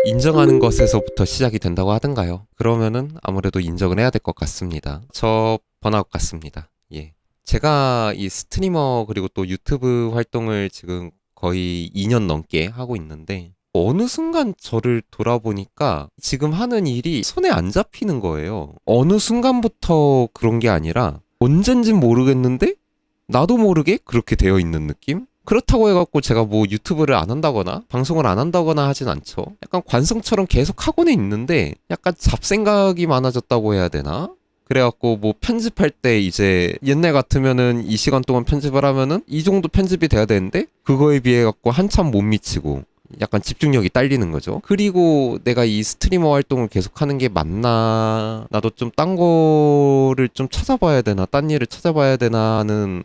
인정하는 것에서부터 시작이 된다고 하던가요? 그러면은 아무래도 인정을 해야 될 것 같습니다. 저 번아웃 같습니다. 예. 제가 이 스트리머 그리고 또 유튜브 활동을 지금 거의 2년 넘게 하고 있는데 어느 순간 저를 돌아보니까 지금 하는 일이 손에 안 잡히는 거예요. 어느 순간부터 그런 게 아니라 언젠진 모르겠는데 나도 모르게 그렇게 되어 있는 느낌? 그렇다고 해갖고 제가 뭐 유튜브를 안 한다거나 방송을 안 한다거나 하진 않죠. 약간 관성처럼 계속 하고는 있는데 약간 잡생각이 많아졌다고 해야 되나? 그래갖고 뭐 편집할 때 이제 옛날 같으면은 이 시간 동안 편집을 하면은 이 정도 편집이 돼야 되는데 그거에 비해 갖고 한참 못 미치고 약간 집중력이 딸리는 거죠. 그리고 내가 이 스트리머 활동을 계속 하는 게 맞나? 나도 좀 딴 거를 좀 찾아봐야 되나? 딴 일을 찾아봐야 되나 하는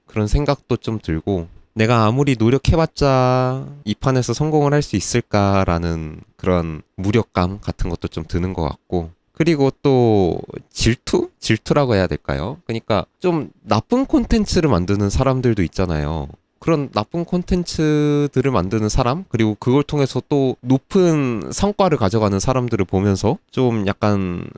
그런 생각도 좀 들고 내가 아무리 노력해봤자 이 판에서 성공을 할 수 있을까라는 그런 무력감 같은 것도 좀 드는 것 같고 그리고 또 질투? 질투라고 해야 될까요? 그러니까 좀 나쁜 콘텐츠를 만드는 사람들도 있잖아요. 그런 나쁜 콘텐츠들을 만드는 사람 그리고 그걸 통해서 또 높은 성과를 가져가는 사람들을 보면서 좀 약간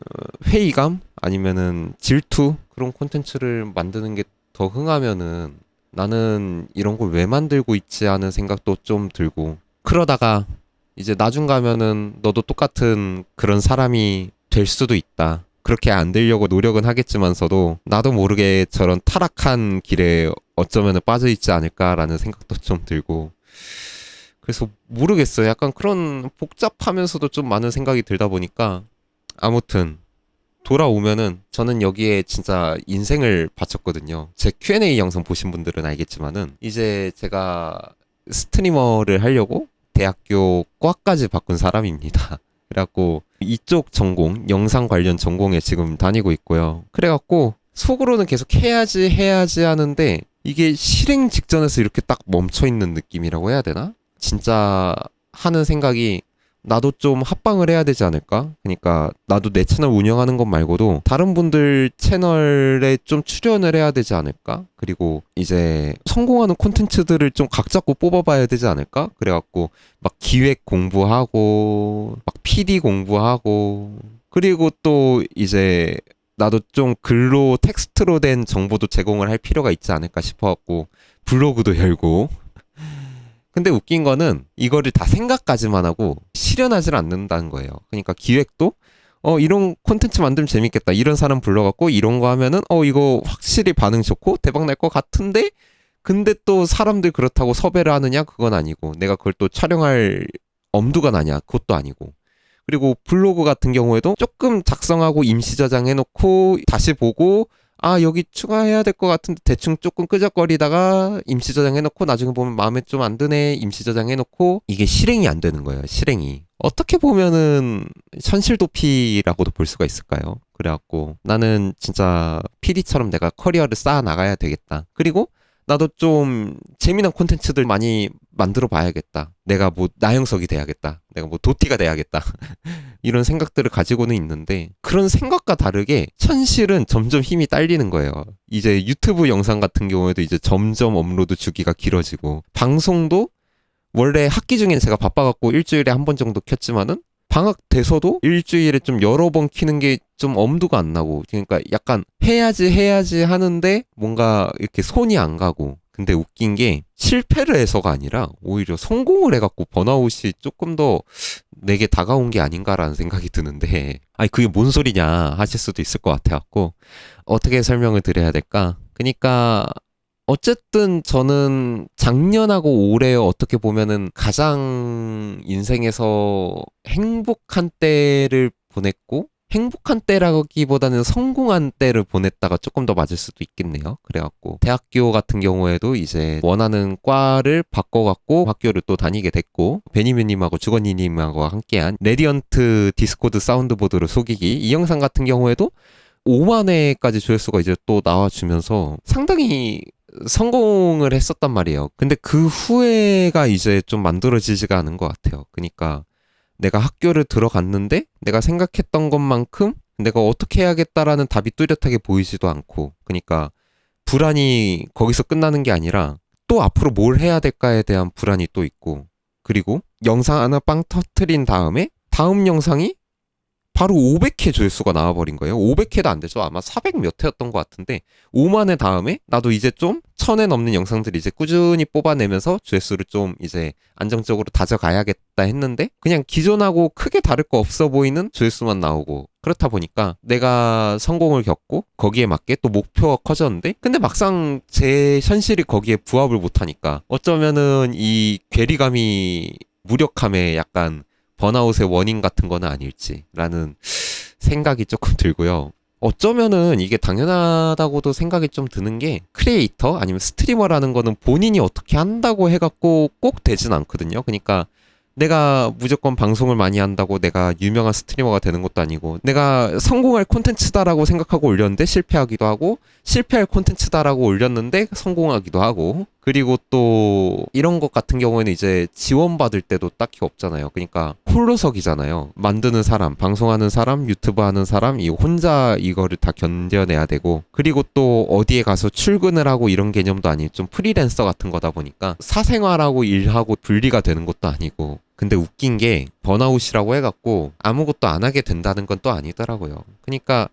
회의감 아니면은 질투 그런 콘텐츠를 만드는 게 더 흥하면은 나는 이런 걸 왜 만들고 있지 하는 생각도 좀 들고 그러다가 이제 나중 가면은 너도 똑같은 그런 사람이 될 수도 있다. 그렇게 안 되려고 노력은 하겠지만서도 나도 모르게 저런 타락한 길에 어쩌면 빠져 있지 않을까라는 생각도 좀 들고 그래서 모르겠어요. 약간 그런 복잡하면서도 좀 많은 생각이 들다 보니까 아무튼 돌아오면은 저는 여기에 진짜 인생을 바쳤거든요. 제 Q&A 영상 보신 분들은 알겠지만은 이제 제가 스트리머를 하려고 대학교 과까지 바꾼 사람입니다. 그래갖고 이쪽 전공, 영상 관련 전공에 지금 다니고 있고요. 그래갖고 속으로는 계속 해야지 하는데 이게 실행 직전에서 이렇게 딱 멈춰 있는 느낌이라고 해야 되나? 진짜 하는 생각이 나도 좀 합방을 해야 되지 않을까? 그러니까 나도 내 채널 운영하는 것 말고도 다른 분들 채널에 좀 출연을 해야 되지 않을까? 그리고 이제 성공하는 콘텐츠들을 좀 각 잡고 뽑아봐야 되지 않을까? 그래갖고 막 기획 공부하고 막 PD 공부하고 그리고 또 이제 나도 좀 글로 텍스트로 된 정보도 제공을 할 필요가 있지 않을까 싶어갖고 블로그도 열고 근데 웃긴 거는 이거를 다 생각까지만 하고 실현하지 않는다는 거예요. 그러니까 기획도 이런 콘텐츠 만들면 재밌겠다. 이런 사람 불러갖고 이런 거 하면은 이거 확실히 반응 좋고 대박 날 것 같은데 근데 또 사람들 그렇다고 섭외를 하느냐 그건 아니고 내가 그걸 또 촬영할 엄두가 나냐 그것도 아니고 그리고 블로그 같은 경우에도 조금 작성하고 임시 저장해놓고 다시 보고 아 여기 추가해야 될 것 같은데 대충 조금 끄적거리다가 임시 저장해놓고 나중에 보면 마음에 좀 안 드네 임시 저장해놓고 이게 실행이 안 되는 거예요. 실행이 어떻게 보면은 현실 도피라고도 볼 수가 있을까요? 그래갖고 나는 진짜 PD처럼 내가 커리어를 쌓아 나가야 되겠다. 그리고 나도 좀 재미난 콘텐츠들 많이 만들어 봐야겠다. 내가 뭐 나영석이 돼야겠다. 내가 뭐 도티가 돼야겠다. 이런 생각들을 가지고는 있는데 그런 생각과 다르게 현실은 점점 힘이 딸리는 거예요. 이제 유튜브 영상 같은 경우에도 이제 점점 업로드 주기가 길어지고 방송도 원래 학기 중엔 제가 바빠갖고 일주일에 한 번 정도 켰지만은 방학 돼서도 일주일에 좀 여러 번 키는 게 좀 엄두가 안 나고 그러니까 약간 해야지 하는데 뭔가 이렇게 손이 안 가고 근데 웃긴 게 실패를 해서가 아니라 오히려 성공을 해갖고 번아웃이 조금 더 내게 다가온 게 아닌가라는 생각이 드는데 아니 그게 뭔 소리냐 하실 수도 있을 것 같아갖고 어떻게 설명을 드려야 될까? 그러니까 어쨌든 저는 작년하고 올해 어떻게 보면은 가장 인생에서 행복한 때를 보냈고 행복한 때라기보다는 성공한 때를 보냈다가 조금 더 맞을 수도 있겠네요. 그래갖고 대학교 같은 경우에도 이제 원하는 과를 바꿔갖고 학교를 또 다니게 됐고 베니뮤님하고 주건니님하고 함께한 레디언트 디스코드 사운드보드로 속이기 이 영상 같은 경우에도 5만 회까지 조회수가 이제 또 나와주면서 상당히 성공을 했었단 말이에요. 근데 그 후회가 이제 좀 만들어지지가 않은 것 같아요. 그러니까 내가 학교를 들어갔는데 내가 생각했던 것만큼 내가 어떻게 해야겠다라는 답이 뚜렷하게 보이지도 않고 그러니까 불안이 거기서 끝나는 게 아니라 또 앞으로 뭘 해야 될까에 대한 불안이 또 있고 그리고 영상 하나 빵 터트린 다음에 다음 영상이 바로 500회 조회수가 나와버린 거예요. 500회도 안 되죠. 아마 400 몇 회였던 것 같은데 5만 회 다음에 나도 이제 좀 1000회 넘는 영상들을 이제 꾸준히 뽑아내면서 조회수를 좀 이제 안정적으로 다져가야겠다 했는데 그냥 기존하고 크게 다를 거 없어 보이는 조회수만 나오고 그렇다 보니까 내가 성공을 겪고 거기에 맞게 또 목표가 커졌는데 근데 막상 제 현실이 거기에 부합을 못하니까 어쩌면은 이 괴리감이 무력함에 약간 번아웃의 원인 같은 거는 아닐지라는 생각이 조금 들고요. 어쩌면은 이게 당연하다고도 생각이 좀 드는 게 크리에이터 아니면 스트리머라는 거는 본인이 어떻게 한다고 해갖고 꼭 되진 않거든요. 그러니까 내가 무조건 방송을 많이 한다고 내가 유명한 스트리머가 되는 것도 아니고 내가 성공할 콘텐츠다라고 생각하고 올렸는데 실패하기도 하고 실패할 콘텐츠다라고 올렸는데 성공하기도 하고 그리고 또 이런 것 같은 경우에는 이제 지원받을 때도 딱히 없잖아요. 그러니까 홀로석이잖아요. 만드는 사람, 방송하는 사람, 유튜브 하는 사람 이 혼자 이거를 다 견뎌내야 되고 그리고 또 어디에 가서 출근을 하고 이런 개념도 아니고 좀 프리랜서 같은 거다 보니까 사생활하고 일하고 분리가 되는 것도 아니고 근데 웃긴 게 번아웃이라고 해갖고 아무것도 안 하게 된다는 건 또 아니더라고요. 그러니까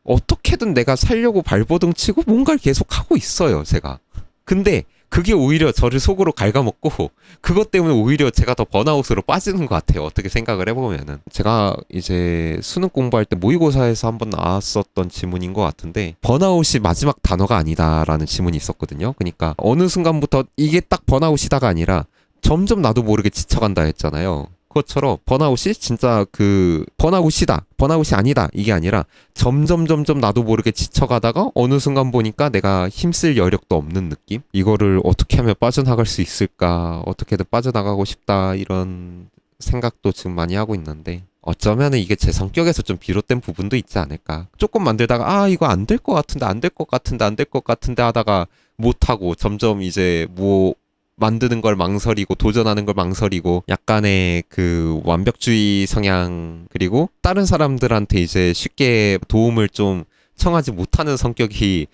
어떻게든 내가 살려고 발버둥 치고 뭔가를 계속 하고 있어요, 제가. 근데 그게 오히려 저를 속으로 갉아먹고 그것 때문에 오히려 제가 더 번아웃으로 빠지는 것 같아요. 어떻게 생각을 해보면은. 제가 이제 수능 공부할 때 모의고사에서 한번 나왔었던 지문인 것 같은데 번아웃이 마지막 단어가 아니다라는 지문이 있었거든요. 그러니까 어느 순간부터 이게 딱 번아웃이다가 아니라 점점 나도 모르게 지쳐간다 했잖아요. 그것처럼 번아웃이 진짜 그 번아웃이다, 번아웃이 아니다 이게 아니라 점점 나도 모르게 지쳐가다가 어느 순간 보니까 내가 힘쓸 여력도 없는 느낌? 이거를 어떻게 하면 빠져나갈 수 있을까? 어떻게든 빠져나가고 싶다 이런 생각도 지금 많이 하고 있는데 어쩌면은 이게 제 성격에서 좀 비롯된 부분도 있지 않을까? 조금 만들다가 아 이거 안 될 것 같은데 안 될 것 같은데 안 될 것 같은데 하다가 못하고 점점 이제 뭐 만드는 걸 망설이고 도전하는 걸 망설이고 약간의 그 완벽주의 성향 그리고 다른 사람들한테 이제 쉽게 도움을 좀 청하지 못하는 성격이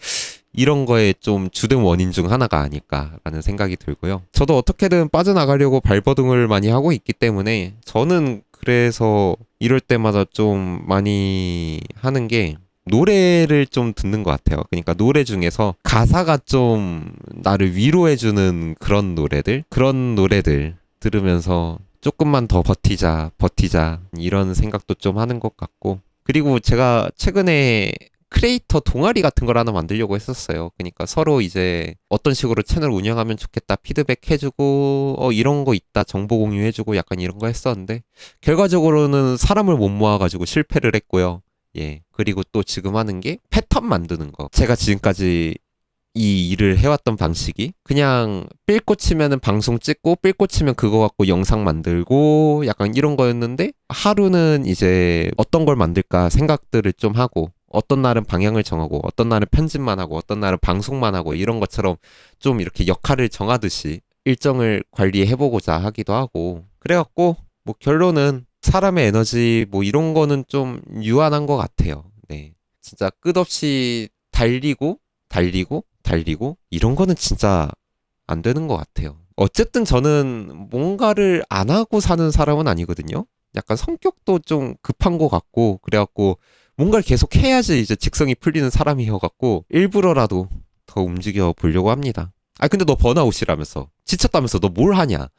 이런 거에 좀 주된 원인 중 하나가 아닐까라는 생각이 들고요. 저도 어떻게든 빠져나가려고 발버둥을 많이 하고 있기 때문에 저는 그래서 이럴 때마다 좀 많이 하는 게 노래를 좀 듣는 것 같아요. 그러니까 노래 중에서 가사가 좀 나를 위로해주는 그런 노래들 들으면서 조금만 더 버티자 이런 생각도 좀 하는 것 같고 그리고 제가 최근에 크리에이터 동아리 같은 걸 하나 만들려고 했었어요. 그러니까 서로 이제 어떤 식으로 채널 운영하면 좋겠다 피드백 해주고 이런 거 있다 정보 공유해주고 약간 이런 거 했었는데 결과적으로는 사람을 못 모아가지고 실패를 했고요. 예. 그리고 또 지금 하는 게 패턴 만드는 거. 제가 지금까지 이 일을 해왔던 방식이 그냥 삘 꽂히면은 방송 찍고 삘 꽂히면 그거 갖고 영상 만들고 약간 이런 거였는데 하루는 이제 어떤 걸 만들까 생각들을 좀 하고 어떤 날은 방향을 정하고 어떤 날은 편집만 하고 어떤 날은 방송만 하고 이런 것처럼 좀 이렇게 역할을 정하듯이 일정을 관리해보고자 하기도 하고 그래갖고 뭐 결론은 사람의 에너지 뭐 이런 거는 좀 유한한 것 같아요. 네. 진짜 끝없이 달리고 이런 거는 진짜 안 되는 것 같아요. 어쨌든 저는 뭔가를 안 하고 사는 사람은 아니거든요. 약간 성격도 좀 급한 것 같고 그래갖고 뭔가를 계속 해야지 이제 직성이 풀리는 사람이어갖고 일부러라도 더 움직여 보려고 합니다. 아 근데 너 번아웃이라면서 지쳤다면서 너 뭘 하냐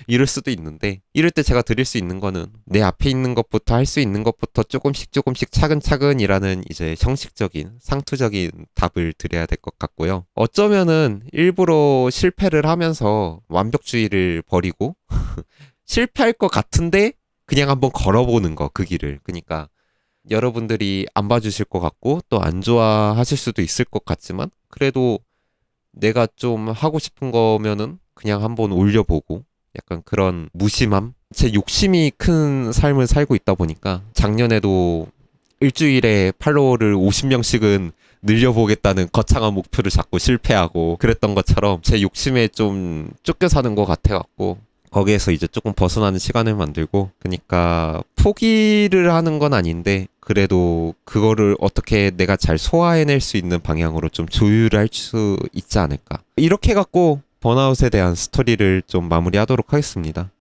이럴 수도 있는데 이럴 때 제가 드릴 수 있는 거는 내 앞에 있는 것부터 할 수 있는 것부터 조금씩 차근차근이라는 이제 형식적인 상투적인 답을 드려야 될 것 같고요. 어쩌면은 일부러 실패를 하면서 완벽주의를 버리고 실패할 것 같은데 그냥 한번 걸어보는 거 그 길을 그러니까 여러분들이 안 봐주실 것 같고 또 안 좋아하실 수도 있을 것 같지만 그래도 내가 좀 하고 싶은 거면은 그냥 한번 올려보고 약간 그런 무심함? 제 욕심이 큰 삶을 살고 있다 보니까 작년에도 일주일에 팔로워를 50명씩은 늘려보겠다는 거창한 목표를 잡고 실패하고 그랬던 것처럼 제 욕심에 좀 쫓겨 사는 것 같아갖고 거기에서 이제 조금 벗어나는 시간을 만들고 그러니까 포기를 하는 건 아닌데 그래도 그거를 어떻게 내가 잘 소화해낼 수 있는 방향으로 좀 조율을 할 수 있지 않을까 이렇게 해갖고 번아웃에 대한 스토리를 좀 마무리하도록 하겠습니다.